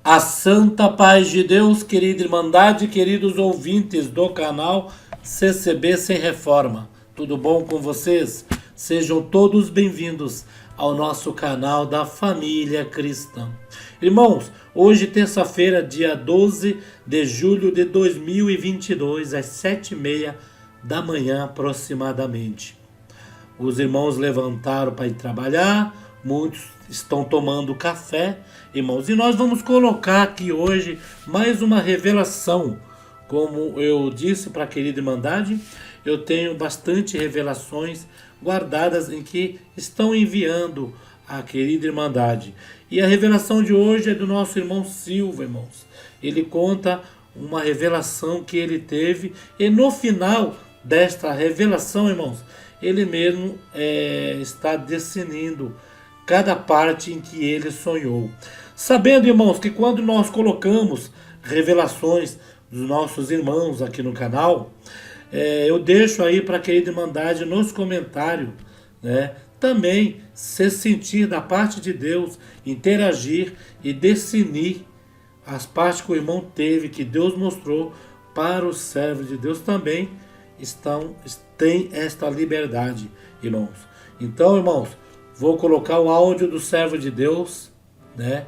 A santa paz de Deus, querida Irmandade, queridos ouvintes do canal CCB Sem Reforma. Tudo bom com vocês? Sejam todos bem-vindos ao nosso canal da Família Cristã. Irmãos, hoje terça-feira, dia 12 de julho de 2022, às 7h30 da manhã aproximadamente. Os irmãos levantaram para ir trabalhar, muitos estão tomando café, irmãos. E nós vamos colocar aqui hoje mais uma revelação. Como eu disse para a querida Irmandade, eu tenho bastante revelações guardadas em que estão enviando a querida Irmandade. E a revelação de hoje é do nosso irmão Silva, irmãos. Ele conta uma revelação que ele teve e no final desta revelação, irmãos, ele mesmo está definindo cada parte em que ele sonhou. Sabendo, irmãos, que quando nós colocamos revelações dos nossos irmãos aqui no canal, eu deixo aí para a querida Irmandade nos comentários, né? Também se sentir da parte de Deus, interagir e definir as partes que o irmão teve, que Deus mostrou para os servos de Deus também tem esta liberdade, irmãos. Então, irmãos, vou colocar o áudio do servo de Deus, né?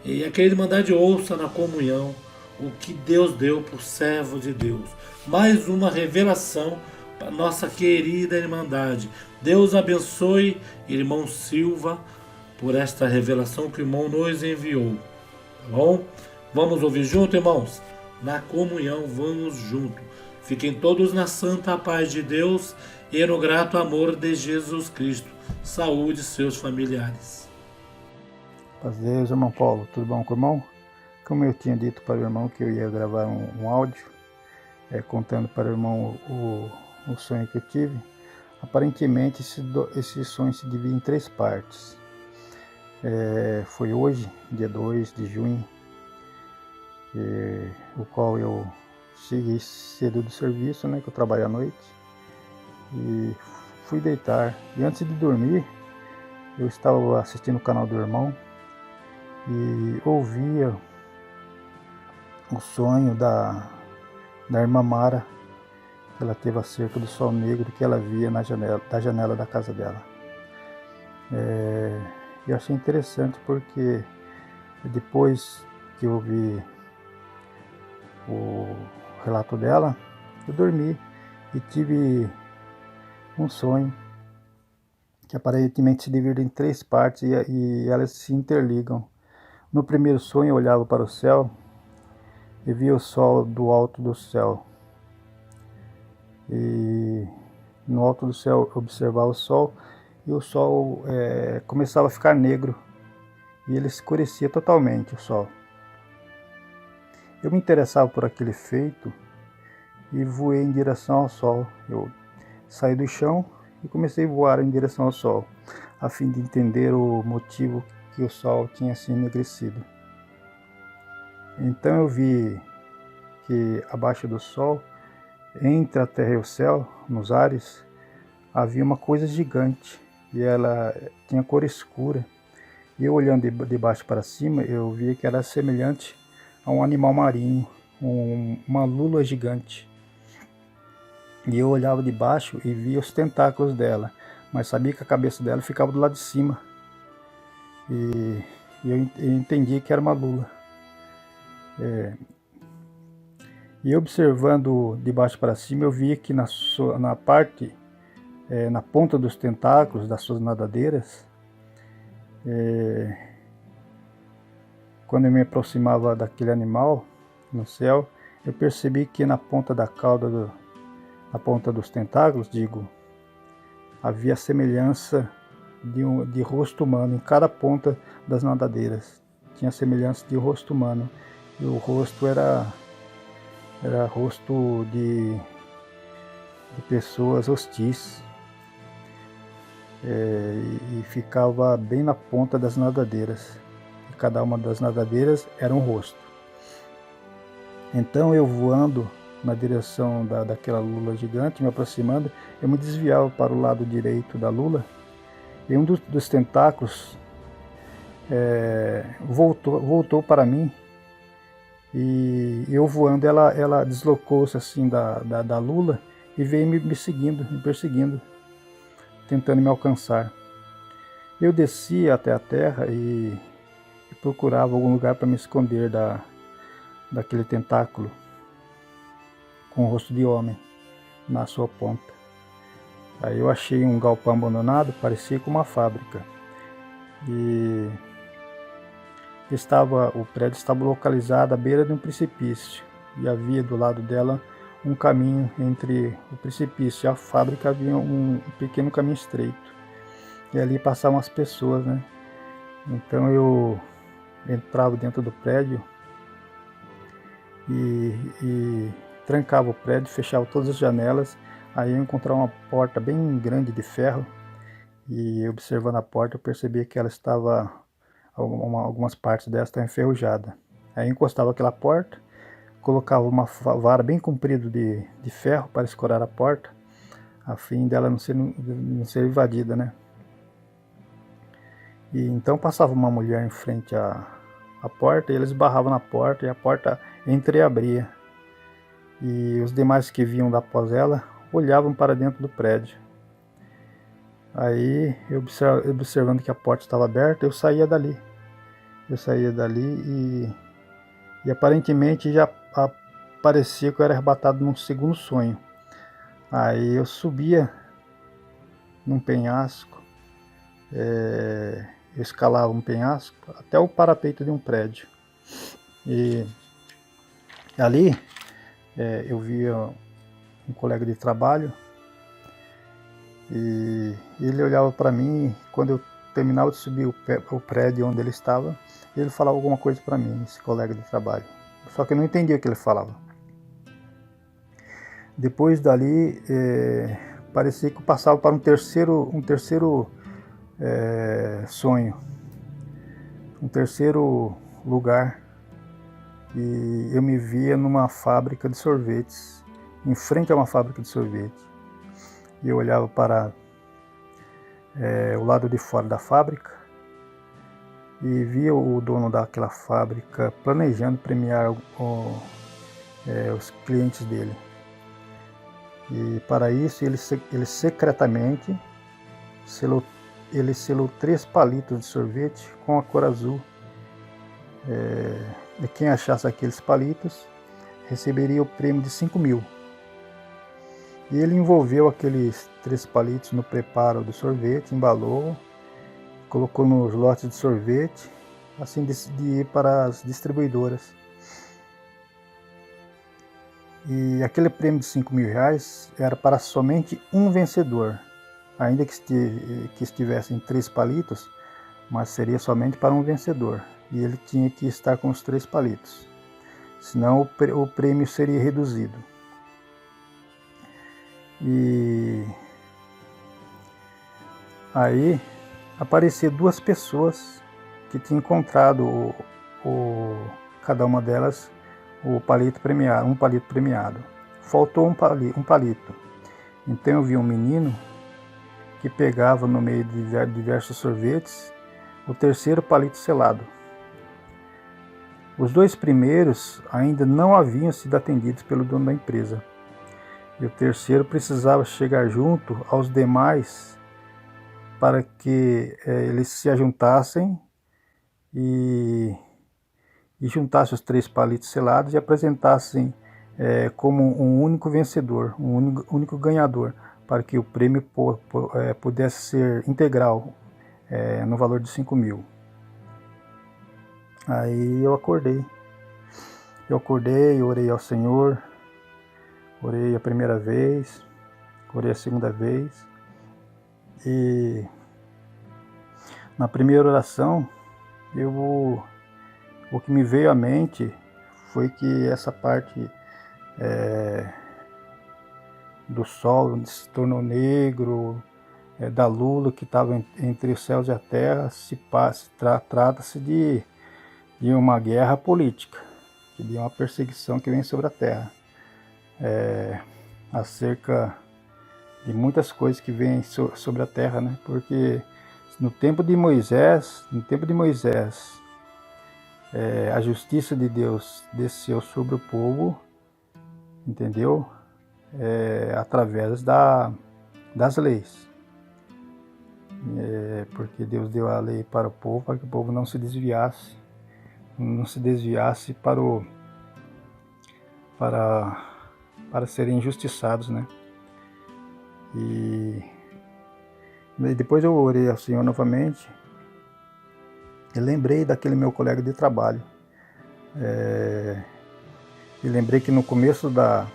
E a querida Irmandade ouça na comunhão o que Deus deu para o servo de Deus. Mais uma revelação para nossa querida Irmandade. Deus abençoe irmão Silva por esta revelação que o irmão nos enviou. Tá bom? Vamos ouvir junto, irmãos? Na comunhão, vamos junto. Fiquem todos na santa paz de Deus e no grato amor de Jesus Cristo. Saúde seus familiares. Paz de Deus, irmão Paulo, tudo bom com o irmão? Como eu tinha dito para o irmão que eu ia gravar um áudio, contando para o irmão o sonho que eu tive, aparentemente esse sonho se divide em 3 partes. Foi hoje, dia 2 de junho, o qual eu cheguei cedo do serviço, né, que eu trabalho à noite, e fui deitar. E antes de dormir, eu estava assistindo o canal do irmão e ouvia o sonho da irmã Mara, que ela teve acerca do sol negro que ela via da janela da casa dela. Eu achei interessante porque depois que eu ouvi o relato dela, eu dormi e tive um sonho que aparentemente se divide em 3 partes e elas se interligam. No primeiro sonho eu olhava para o céu e via o sol do alto do céu. E no alto do céu eu observava o sol e o sol começava a ficar negro e ele escurecia totalmente, o sol. Eu me interessava por aquele feito e voei em direção ao sol. Eu saí do chão e comecei a voar em direção ao sol, a fim de entender o motivo que o sol tinha se enegrecido. Então eu vi que abaixo do sol, entre a terra e o céu, nos ares, havia uma coisa gigante e ela tinha cor escura. E eu olhando de baixo para cima, eu via que era semelhante a um animal marinho, uma lula gigante. E eu olhava de baixo e via os tentáculos dela, mas sabia que a cabeça dela ficava do lado de cima. E eu entendi que era uma lula. E observando de baixo para cima, eu via que na ponta dos tentáculos das suas nadadeiras, quando eu me aproximava daquele animal no céu, eu percebi que na ponta da cauda, na ponta dos tentáculos, havia semelhança de rosto humano. Em cada ponta das nadadeiras tinha semelhança de rosto humano, e o rosto era rosto de pessoas hostis, e ficava bem na ponta das nadadeiras. E cada uma das nadadeiras era um rosto. Então eu, voando na direção daquela lula gigante, me aproximando, eu me desviava para o lado direito da lula, e um dos tentáculos voltou para mim E eu voando, ela deslocou-se assim da lula e veio me seguindo, me perseguindo, tentando me alcançar. Eu desci até a terra e procurava algum lugar para me esconder daquele tentáculo com o rosto de homem na sua ponta. Aí eu achei um galpão abandonado, parecia com uma fábrica. E o prédio estava localizado à beira de um precipício. E havia do lado dela um caminho entre o precipício e a fábrica, havia um pequeno caminho estreito. E ali passavam as pessoas, né? Então eu entrava dentro do prédio e trancava o prédio, fechava todas as janelas. Aí eu encontrava uma porta bem grande de ferro e observando a porta eu percebi que ela estava, algumas partes dela estavam enferrujadas. Aí eu encostava aquela porta, colocava uma vara bem comprida de ferro para escorar a porta, a fim dela não ser invadida, né? E então passava uma mulher em frente à porta e eles barravam na porta e a porta entreabria. E os demais que vinham da após ela olhavam para dentro do prédio. Aí, eu observando que a porta estava aberta, eu saía dali. E aparentemente já parecia que eu era arrebatado num segundo sonho. Aí eu subia num penhasco, eu escalava um penhasco até o parapeito de um prédio. E ali eu via um colega de trabalho e ele olhava para mim. Quando eu terminava de subir o prédio onde ele estava, ele falava alguma coisa para mim, esse colega de trabalho. Só que eu não entendia o que ele falava. Depois dali, parecia que eu passava para um terceiro sonho, um terceiro lugar. E eu me via numa fábrica de sorvetes, em frente a uma fábrica de sorvete. E eu olhava para o lado de fora da fábrica e via o dono daquela fábrica planejando premiar os clientes dele. E para isso ele secretamente selou 3 palitos de sorvete com a cor azul. E quem achasse aqueles palitos receberia o prêmio de 5.000. E ele envolveu aqueles 3 palitos no preparo do sorvete, embalou, colocou nos lotes de sorvete, assim de ir para as distribuidoras. E aquele prêmio de 5.000 reais era para somente um vencedor, ainda que estivessem 3 palitos, mas seria somente para um vencedor. E ele tinha que estar com os 3 palitos, senão o prêmio seria reduzido. E aí apareceram 2 pessoas que tinham encontrado cada uma delas um palito premiado. Faltou um palito. Então eu vi um menino que pegava no meio de diversos sorvetes o 3º palito selado. Os 2 primeiros ainda não haviam sido atendidos pelo dono da empresa. E o 3º precisava chegar junto aos demais para que eles se ajuntassem e juntassem os 3 palitos selados e apresentassem como um único vencedor, um único ganhador, para que o prêmio pudesse ser integral, no valor de 5.000. Aí eu acordei, orei ao Senhor, orei a primeira vez, orei a segunda vez, e na primeira oração, o que me veio à mente foi que essa parte do sol onde se tornou negro, da lula que estava entre os céus e a terra, trata-se de uma guerra política, de uma perseguição que vem sobre a terra, acerca de muitas coisas que vêm sobre a terra, né? Porque no tempo de Moisés, A justiça de Deus desceu sobre o povo, entendeu? Através das leis. Porque Deus deu a lei para o povo, para que o povo não se desviasse para serem injustiçados, né? E depois eu orei ao Senhor novamente e lembrei daquele meu colega de trabalho. E lembrei que no começo da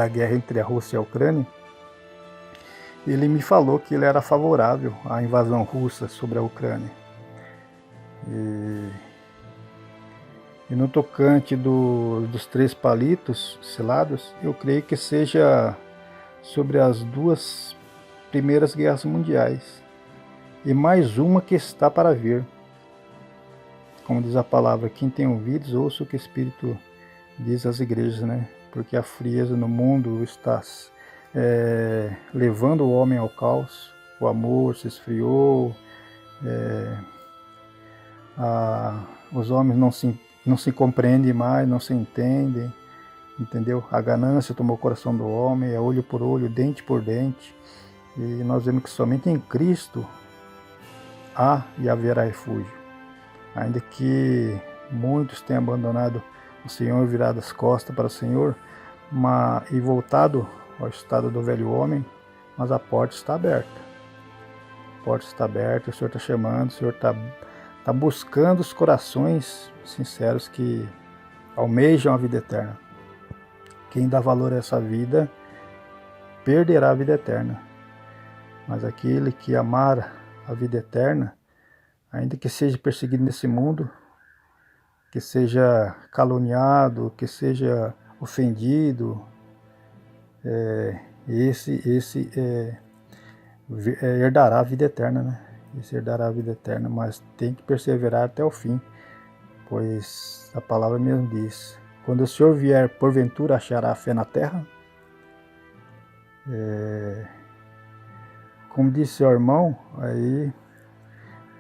guerra entre a Rússia e a Ucrânia, ele me falou que ele era favorável à invasão russa sobre a Ucrânia. E no tocante dos 3 palitos selados, eu creio que seja sobre as 2 primeiras guerras mundiais e mais uma que está para vir. Como diz a palavra, quem tem ouvidos, ouça o que o Espírito diz às igrejas, né? Porque a frieza no mundo está levando o homem ao caos, o amor se esfriou, os homens não se compreendem mais, não se entendem, entendeu? A ganância tomou o coração do homem, é olho por olho, dente por dente, e nós vemos que somente em Cristo há e haverá refúgio. Ainda que muitos tenham abandonado o Senhor, virado as costas para o Senhor, e voltado ao estado do velho homem, mas a porta está aberta. A porta está aberta, o Senhor está chamando, o Senhor está buscando os corações sinceros que almejam a vida eterna. Quem dá valor a essa vida perderá a vida eterna. Mas aquele que amar a vida eterna, ainda que seja perseguido nesse mundo, que seja caluniado, que seja ofendido, esse herdará a vida eterna, né? Esse herdará a vida eterna, mas tem que perseverar até o fim, pois a palavra mesmo diz: quando o Senhor vier, porventura achará fé na terra? Como disse o irmão, aí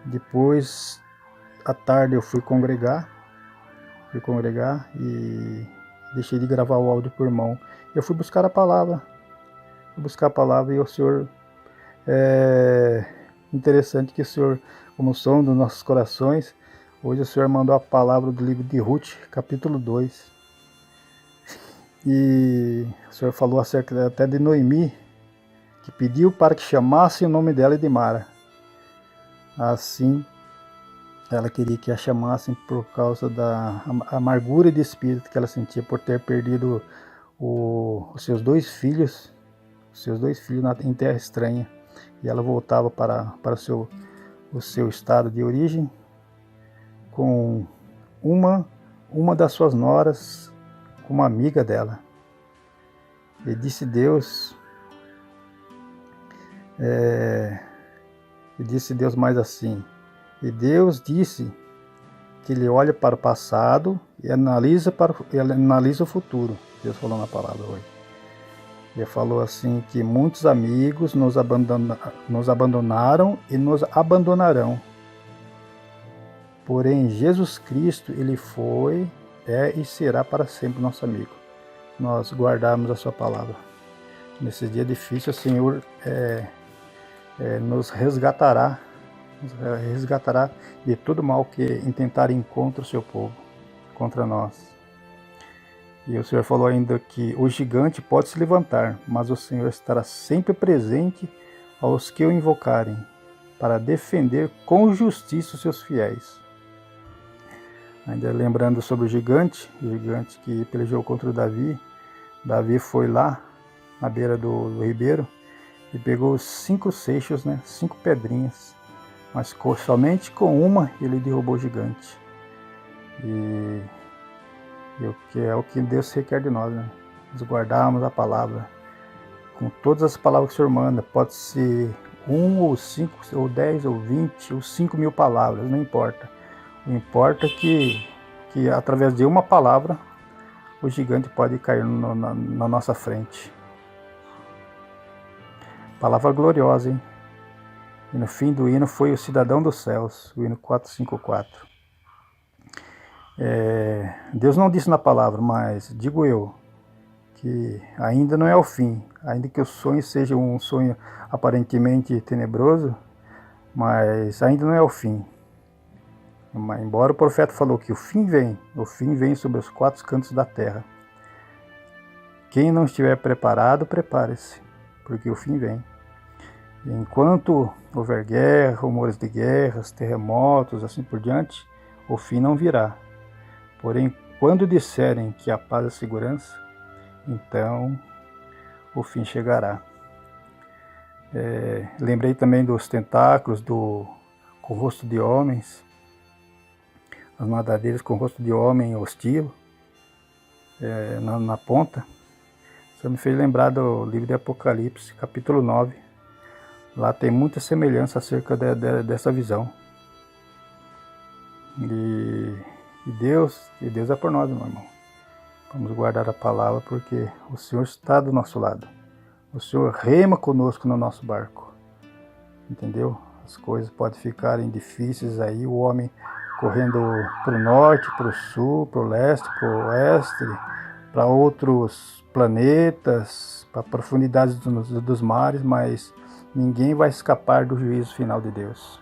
depois à tarde eu fui congregar e deixei de gravar o áudio para o irmão. Eu fui buscar a palavra, e o Senhor, interessante que o Senhor, como som dos nossos corações, hoje o Senhor mandou a palavra do livro de Ruth, capítulo 2. E o Senhor falou acerca até de Noemi, que pediu para que chamassem o nome dela de Mara. Assim, ela queria que a chamassem por causa da amargura de espírito que ela sentia por ter perdido os seus 2 filhos, em terra estranha. E ela voltava para o seu estado de origem com uma das suas noras como amiga dela. E disse Deus mais assim: e Deus disse que Ele olha para o passado e analisa o futuro. Deus falou na palavra hoje. Ele falou assim que muitos amigos nos abandonaram e nos abandonarão. Porém, Jesus Cristo, Ele foi, e será para sempre nosso amigo. Nós guardarmos a sua palavra. Nesse dia difícil, o Senhor nos resgatará de todo mal que intentarem contra o seu povo, contra nós. E o Senhor falou ainda que o gigante pode se levantar, mas o Senhor estará sempre presente aos que o invocarem, para defender com justiça os seus fiéis. Ainda lembrando sobre o gigante que pelejou contra o Davi. Davi foi lá na beira do ribeiro e pegou 5 seixos, 5 pedrinhas, mas somente com uma ele derrubou o gigante. E é o que Deus requer de nós, nós guardarmos a palavra, com todas as palavras que o Senhor manda. Pode ser 1 ou 5 ou 10 ou 20 ou 5.000 palavras, não importa. O importa é que através de uma palavra o gigante pode cair na nossa frente. Palavra gloriosa, hein? E no fim do hino foi o Cidadão dos Céus, o hino 454. Deus não disse na palavra, mas digo eu, que ainda não é o fim, ainda que o sonho seja um sonho aparentemente tenebroso, mas ainda não é o fim. Embora o profeta falou que o fim vem sobre os quatro cantos da terra. Quem não estiver preparado, prepare-se, porque o fim vem. E enquanto houver guerra, rumores de guerras, terremotos, assim por diante, o fim não virá. Porém, quando disserem que a paz é a segurança, então o fim chegará. Lembrei também dos tentáculos com o rosto de homens, as nadadeiras com o rosto de homem hostil, na ponta. Isso me fez lembrar do livro de Apocalipse, capítulo 9. Lá tem muita semelhança acerca dessa visão. E Deus é por nós, meu irmão. Vamos guardar a palavra porque o Senhor está do nosso lado. O Senhor rema conosco no nosso barco. Entendeu? As coisas podem ficarem difíceis aí, o homem correndo para o norte, para o sul, para o leste, para o oeste, para outros planetas, para profundidades dos mares, mas ninguém vai escapar do juízo final de Deus.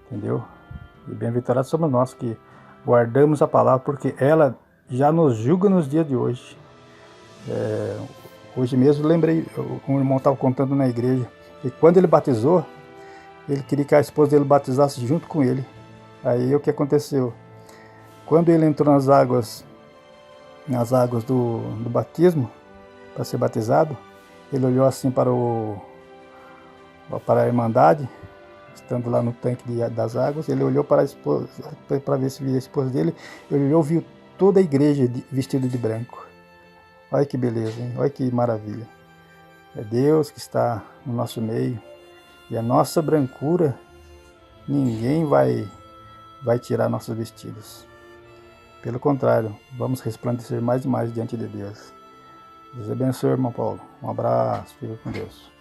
Entendeu? E bem-aventurados somos nós que guardamos a palavra, porque ela já nos julga nos dias de hoje. Hoje mesmo lembrei, um irmão estava contando na igreja, que quando ele batizou, ele queria que a esposa dele batizasse junto com ele. Aí o que aconteceu? Quando ele entrou nas águas do batismo, para ser batizado, ele olhou assim para a Irmandade, estando lá no tanque das águas, ele olhou para ver se via a esposa dele, ele olhou, viu toda a igreja vestida de branco. Olha que beleza, hein? Olha que maravilha. É Deus que está no nosso meio, e a nossa brancura, ninguém vai tirar nossos vestidos. Pelo contrário, vamos resplandecer mais e mais diante de Deus. Deus abençoe, irmão Paulo. Um abraço, fica com Deus.